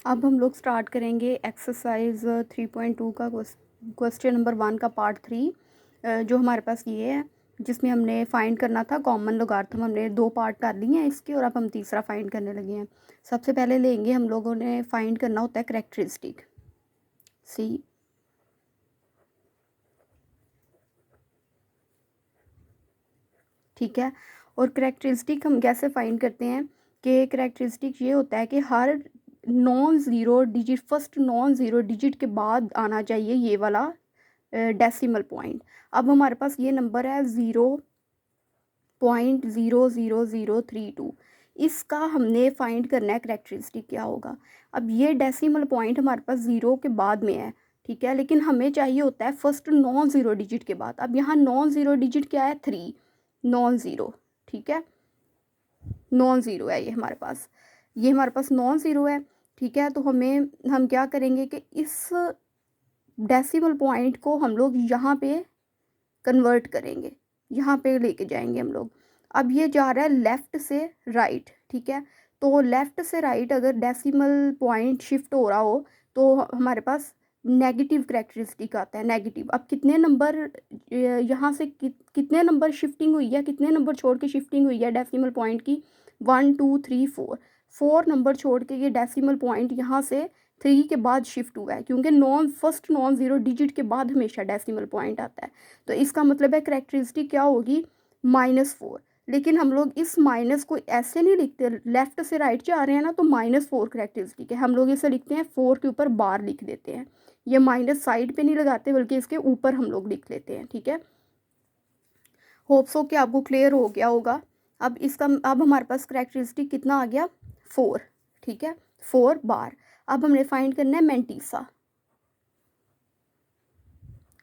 अब हम लोग स्टार्ट करेंगे एक्सरसाइज 3.2 का क्वेश्चन नंबर 1 का पार्ट 3 जो हमारे पास ये है, जिसमें हमने फाइंड करना था कॉमन लोगार्थम। हमने 2 पार्ट कर लिए हैं इसके और अब हम तीसरा फाइंड करने लगे हैं। सबसे पहले लेंगे हम लोगों ने फाइंड करना होता है करैक्टरिस्टिक सी। ठीक है, और करैक्टरिस्टिक हम कैसे फाइंड करते हैं कि करैक्टरिस्टिक ये होता है कि हर non zero digit, first non zero digit के बाद आना चाहिए ये वाला डेसिमल पॉइंट। अब हमारे पास ये नंबर है 0.00032। इसका हमने फाइंड करना है करैक्टरिस्टिक क्या होगा। अब ये डेसिमल पॉइंट हमारे पास ज़ीरो के बाद में है, ठीक है, लेकिन हमें चाहिए होता है फर्स्ट नॉन ज़ीरो डिजिट के बाद। अब यहाँ नॉन ज़ीरो डिजिट क्या है, 3, नॉन ज़ीरो, ठीक है, नॉन ज़ीरो है ये हमारे पास, ये हमारे पास नॉन ज़ीरो है, ठीक है। तो हम क्या करेंगे कि इस डेसिमल पॉइंट को हम लोग यहाँ पे कन्वर्ट करेंगे, यहाँ पे लेके जाएंगे हम लोग। अब ये जा रहा है लेफ़्ट से राइट, ठीक है, तो लेफ़्ट से राइट अगर डेसिमल पॉइंट शिफ्ट हो रहा हो तो हमारे पास नेगेटिव करैक्टरिस्टिक आता है, नेगेटिव। अब कितने नंबर यहाँ से कितने नंबर शिफ्टिंग हुई है, कितने नंबर छोड़ के शिफ्टिंग हुई है डेसिमल पॉइंट की, 1 2 3 4, 4 नंबर छोड़ के ये डेसिमल पॉइंट यहाँ से 3 के बाद शिफ्ट हुआ है, क्योंकि फर्स्ट नॉन ज़ीरो डिजिट के बाद हमेशा डेसिमल पॉइंट आता है। तो इसका मतलब है करैक्टरिस्टिक क्या होगी, -4। लेकिन हम लोग इस माइनस को ऐसे नहीं लिखते, लेफ़्ट से राइट जा रहे हैं ना, तो -4 करैक्टरिस्टिक है, हम लोग इसे लिखते हैं 4 के ऊपर बार लिख देते हैं। ये माइनस साइड पे नहीं लगाते बल्कि इसके ऊपर हम लोग लिख लेते हैं, ठीक है। होप सो कि आपको क्लियर हो गया होगा। अब हमारे पास करैक्टरिस्टिक कितना आ गया, 4, ठीक है, 4 बार। अब हमने फाइंड करना है मैंटीसा।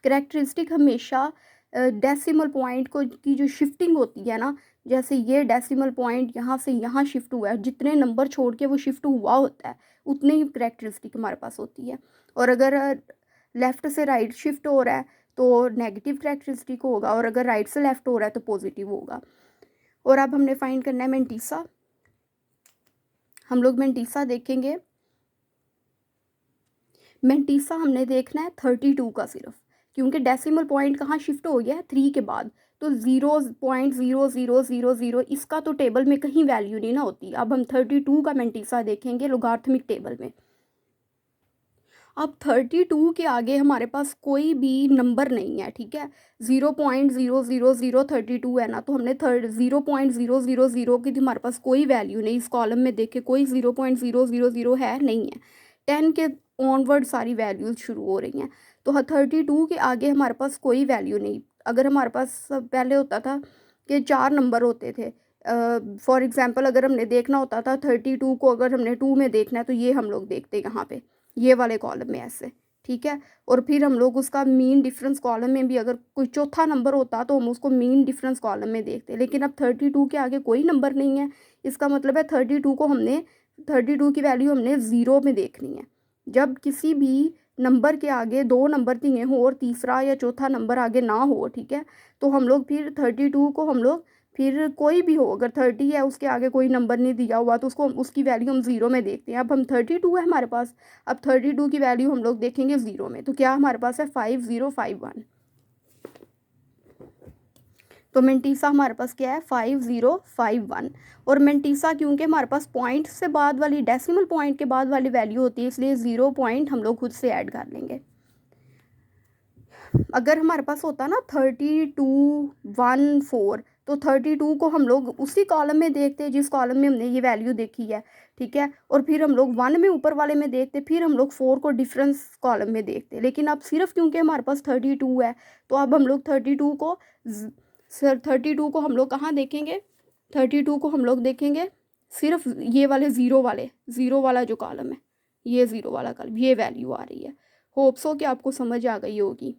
करैक्टरिस्टिक हमेशा डेसिमल पॉइंट को की जो शिफ्टिंग होती है ना, जैसे ये डेसिमल पॉइंट यहाँ से यहाँ शिफ्ट हुआ है, जितने नंबर छोड़ के वो शिफ्ट हुआ होता है उतने ही करैक्टरिस्टिक हमारे पास होती है। और अगर लेफ़्ट से राइट शिफ्ट हो रहा है तो नेगेटिव करैक्टरिस्टिक होगा, और अगर राइट से लेफ़्ट हो रहा है तो पॉजिटिव होगा। और अब हमने फाइंड करना है मैंटीसा। हम लोग मैंटीसा देखेंगे। मैंटीसा हमने देखना है 32 का सिर्फ, क्योंकि डेसिमल पॉइंट कहाँ शिफ्ट हो गया है, 3 के बाद। तो 0.0000 इसका तो टेबल में कहीं वैल्यू नहीं ना होती। अब हम 32 का मैंटीसा देखेंगे लोगार्थमिक टेबल में। अब 32 के आगे हमारे पास कोई भी नंबर नहीं है, ठीक है, 0.00032 है ना, तो हमने 0.000 की तो हमारे पास कोई वैल्यू नहीं, इस कॉलम में देखे कोई 0.000 है नहीं है। 10 के ऑनवर्ड सारी वैल्यूज शुरू हो रही हैं, तो 32 के आगे हमारे पास कोई वैल्यू नहीं। अगर हमारे पास पहले होता था कि 4 नंबर होते थे, फॉर एग्जांपल अगर हमने देखना होता था 32 को, अगर हमने 2 में देखना है तो ये हम लोग देखते यहाँ पे ये वाले कॉलम में ऐसे, ठीक है। और फिर हम लोग उसका मीन डिफरेंस कॉलम में भी अगर कोई चौथा नंबर होता तो हम उसको मीन डिफरेंस कॉलम में देखते, लेकिन अब 32 के आगे कोई नंबर नहीं है। इसका मतलब है 32 की वैल्यू हमने ज़ीरो में देखनी है। जब किसी भी नंबर के आगे 2 नंबर दिए हों और तीसरा या चौथा नंबर आगे ना हो, ठीक है, तो हम लोग फिर 32 को हम लोग फिर कोई भी हो, अगर 30 है उसके आगे कोई नंबर नहीं दिया हुआ तो उसकी वैल्यू हम ज़ीरो में देखते हैं। अब हम 32 है हमारे पास, अब 32 की वैल्यू हम लोग देखेंगे ज़ीरो में, तो क्या हमारे पास है 5051। तो मैंटीसा हमारे पास क्या है 5051। और मैंटीसा क्योंकि हमारे पास पॉइंट से बाद वाली, डेसिमल पॉइंट के बाद वाली वैल्यू होती है, इसलिए 0 पॉइंट हम लोग खुद से ऐड कर लेंगे। अगर हमारे पास होता ना 3214, तो 32 को हम लोग उसी कॉलम में देखते जिस कॉलम में हमने ये वैल्यू देखी है, ठीक है, और फिर हम लोग 1 में ऊपर वाले में देखते, फिर हम लोग 4 को डिफरेंस कॉलम में देखते। लेकिन अब सिर्फ क्योंकि हमारे पास 32 है तो अब हम लोग 32 को हम लोग कहाँ देखेंगे, 32 को हम लोग देखेंगे सिर्फ ये वाले ज़ीरो वाला जो कॉलम है, ये ज़ीरो वाला कॉलम, ये वैल्यू आ रही है। होप सो कि आपको समझ आ गई होगी।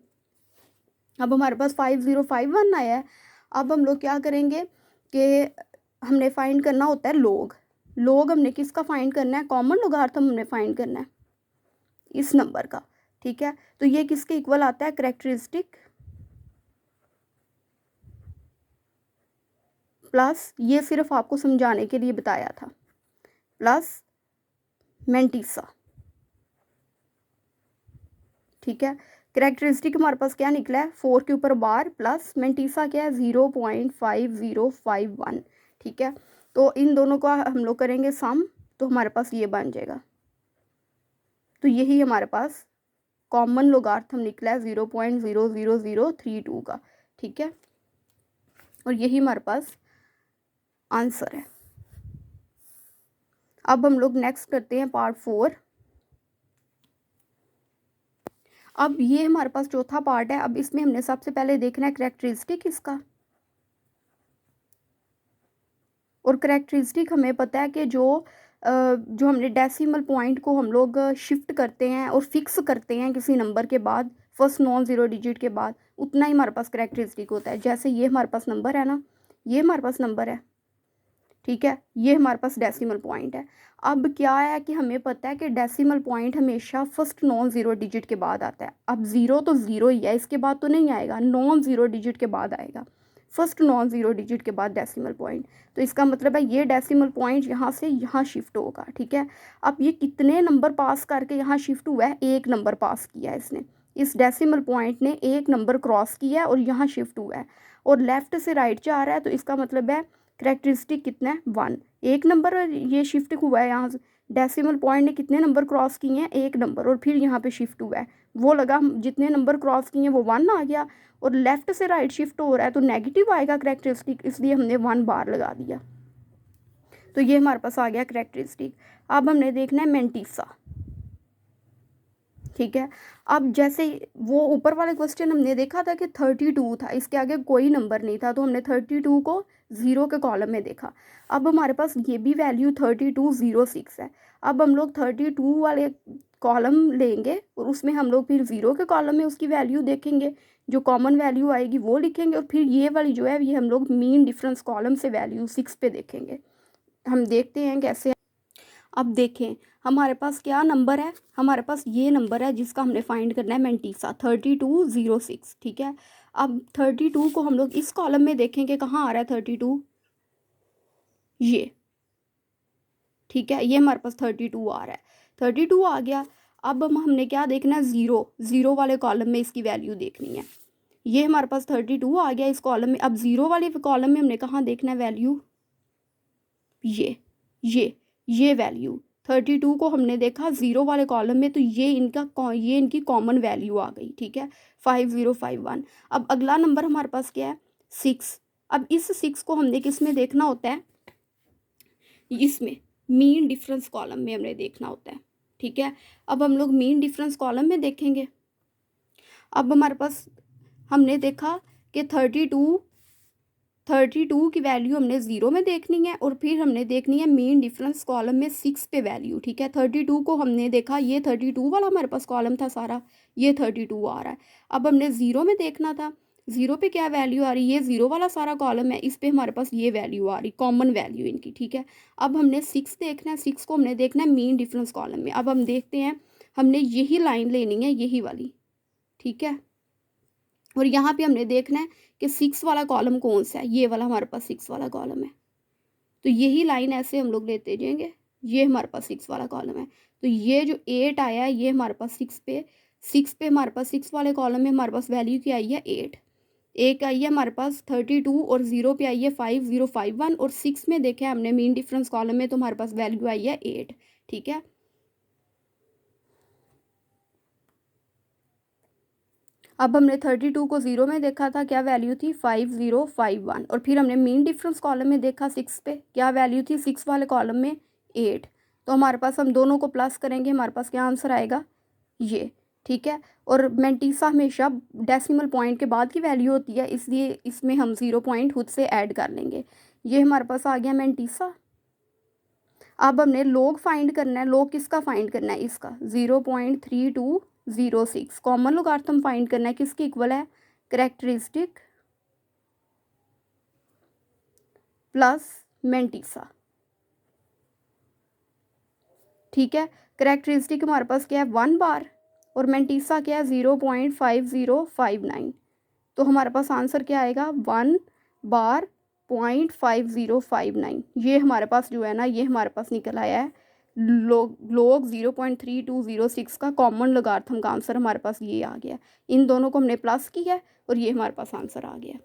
अब हमारे पास 5051 आया है। अब हम लोग क्या करेंगे कि हमने फाइंड करना होता है लोग हमने किसका फाइंड करना है, कॉमन लोगार्थम हमने फाइंड करना है इस नंबर का, ठीक है। तो ये किसके इक्वल आता है, करैक्टरिस्टिक प्लस, ये सिर्फ आपको समझाने के लिए बताया था, प्लस मैंटीसा, ठीक है। करेक्टरिस्टिक हमारे पास क्या निकला है, 4 के ऊपर बार प्लस मेंटीसा क्या है 0.5051, ठीक है। तो इन दोनों का हम लोग करेंगे सम, तो हमारे पास ये बन जाएगा। तो यही हमारे पास कॉमन लोगार्थम निकला है 0.00032 का, ठीक है। और यही हमारे पास आंसर है। अब हम लोग नेक्स्ट करते हैं पार्ट 4। अब ये हमारे पास चौथा पार्ट है। अब इसमें हमने सबसे पहले देखना है करेक्टरिस्टिक इसका, और करेक्टरिस्टिक हमें पता है कि जो हमने डेसिमल पॉइंट को हम लोग शिफ्ट करते हैं और फिक्स करते हैं किसी नंबर के बाद, फर्स्ट नॉन ज़ीरो डिजिट के बाद, उतना ही हमारे पास करेक्टरिस्टिक होता है। जैसे ये हमारे पास नंबर है ना, ये हमारे पास नंबर है, ठीक है, ये हमारे पास डेसिमल पॉइंट है। अब क्या है कि हमें पता है कि डेसिमल पॉइंट हमेशा फर्स्ट नॉन ज़ीरो डिजिट के बाद आता है। अब ज़ीरो तो ज़ीरो ही है, इसके बाद तो नहीं आएगा, नॉन ज़ीरो डिजिट के बाद आएगा, फर्स्ट नॉन ज़ीरो डिजिट के बाद डेसिमल पॉइंट। तो इसका मतलब है ये डेसिमल पॉइंट यहाँ से यहाँ शिफ्ट होगा, ठीक है। अब ये कितने नंबर पास करके यहाँ शिफ्ट हुआ है, एक नंबर पास किया है इसने, इस डेसिमल पॉइंट ने एक नंबर क्रॉस किया है और यहाँ शिफ्ट हुआ है, और लेफ़्ट से राइट जा रहा है। तो इसका मतलब है करेक्टरिस्टिक कितना है 1, एक नंबर ये शिफ्ट हुआ है यहाँ से, डेसिमल पॉइंट ने कितने नंबर क्रॉस किए हैं, एक नंबर, और फिर यहाँ पे शिफ्ट हुआ है, वो लगा जितने नंबर क्रॉस किए हैं वो 1 आ गया, और लेफ़्ट से राइट शिफ्ट हो रहा है तो नेगेटिव आएगा करेक्टरिस्टिक, इसलिए हमने 1 बार लगा दिया। तो ये हमारे पास आ गया करेक्टरिस्टिक। अब हमने देखना है मेंटीसा, ठीक है। अब जैसे वो ऊपर वाले क्वेश्चन हमने देखा था कि 32 था, इसके आगे कोई नंबर नहीं था, तो हमने 32 को 0 के कॉलम में देखा। अब हमारे पास ये भी वैल्यू 3206 है। अब हम लोग 32 वाले कॉलम लेंगे और उसमें हम लोग फिर 0 के कॉलम में उसकी वैल्यू देखेंगे, जो कॉमन वैल्यू आएगी वो लिखेंगे, और फिर ये वाली जो है ये हम लोग मीन डिफरेंस कॉलम से वैल्यू 6 पे देखेंगे। हम देखते हैं कैसे। अब देखें हमारे पास क्या नंबर है, हमारे पास ये नंबर है जिसका हमने फाइंड करना है मेंटीसा 3206, ठीक है। अब 32 को हम लोग इस कॉलम में देखेंगे, कहाँ आ रहा है 32, ये, ठीक है, ये हमारे पास 32 आ रहा है, 32 आ गया। अब हमने क्या देखना है, ज़ीरो वाले कॉलम में इसकी वैल्यू देखनी है। ये हमारे पास 32 आ गया इस कॉलम में। अब ज़ीरो वाले कॉलम में हमने कहाँ देखना है वैल्यू, ये वैल्यू 32 को हमने देखा 0 वाले कॉलम में, तो ये इनकी कॉमन वैल्यू आ गई, ठीक है, 5051। अब अगला नंबर हमारे पास क्या है 6। अब इस 6 को हमने किस में देखना होता है, इसमें मीन डिफरेंस कॉलम में हमने देखना होता है, ठीक है। अब हम लोग मीन डिफरेंस कॉलम में देखेंगे। अब हमारे पास हमने देखा कि 32 की वैल्यू हमने 0 में देखनी है, और फिर हमने देखनी है मीन डिफरेंस कॉलम में 6 पे वैल्यू, ठीक है। 32 को हमने देखा, ये 32 वाला हमारे पास कॉलम था सारा, ये 32 आ रहा है। अब हमने 0 में देखना था, 0 पे क्या वैल्यू आ रही है, ये 0 वाला सारा कॉलम है, इस पर हमारे पास ये वैल्यू आ रही, कॉमन वैल्यू इनकी, ठीक है। अब हमने 6 देखना है, 6 को हमने देखना है मीन डिफरेंस कॉलम में। अब हम देखते हैं, हमने यही लाइन लेनी है, यही वाली, ठीक है, और यहाँ पे हमने देखना है कि 6 वाला कॉलम कौन सा है, ये वाला हमारे पास 6 वाला कॉलम है। तो यही लाइन ऐसे हम लोग लेते जाएंगे, ये हमारे पास 6 वाला कॉलम है। तो ये जो 8 आया है ये हमारे पास 6 पे हमारे पास 6 वाले कॉलम में हमारे पास वैल्यू क्या आई है 8, एक आई है हमारे पास 32, और 0 पे आई है 5051, और 6 में देखा हमने मीन डिफरेंस कॉलम में, तो हमारे पास वैल्यू आई है 8, ठीक है। अब हमने 32 को 0 में देखा था, क्या वैल्यू थी 5051, और फिर हमने मीन डिफरेंस कॉलम में देखा 6 पे, क्या वैल्यू थी 6 वाले कॉलम में 8। तो हमारे पास हम दोनों को प्लस करेंगे, हमारे पास क्या आंसर आएगा ये, ठीक है। और मेंटीसा हमेशा डेसिमल पॉइंट के बाद की वैल्यू होती है, इसलिए इसमें हम 0 पॉइंट खुद से ऐड कर लेंगे। ये हमारे पास आ गया मेंटीसा। अब हमने लोग फाइंड करना है, लोग किसका फाइंड करना है, इसका 0.3206 कॉमन लोगार्थम फाइंड करना है, किसके इक्वल है, करेक्टरिस्टिक प्लस मेंटीसा, ठीक है। करेक्टरिस्टिक हमारे पास क्या है 1 बार, और मेंटीसा क्या है 0.5059। तो हमारे पास आंसर क्या आएगा 1 बार 0.5059, ये हमारे पास जो है ना, ये हमारे पास निकल आया है log 0.3206 का कॉमन लोगार्थम का आंसर हमारे पास ये आ गया। इन दोनों को हमने प्लस किया है और ये हमारे पास आंसर आ गया।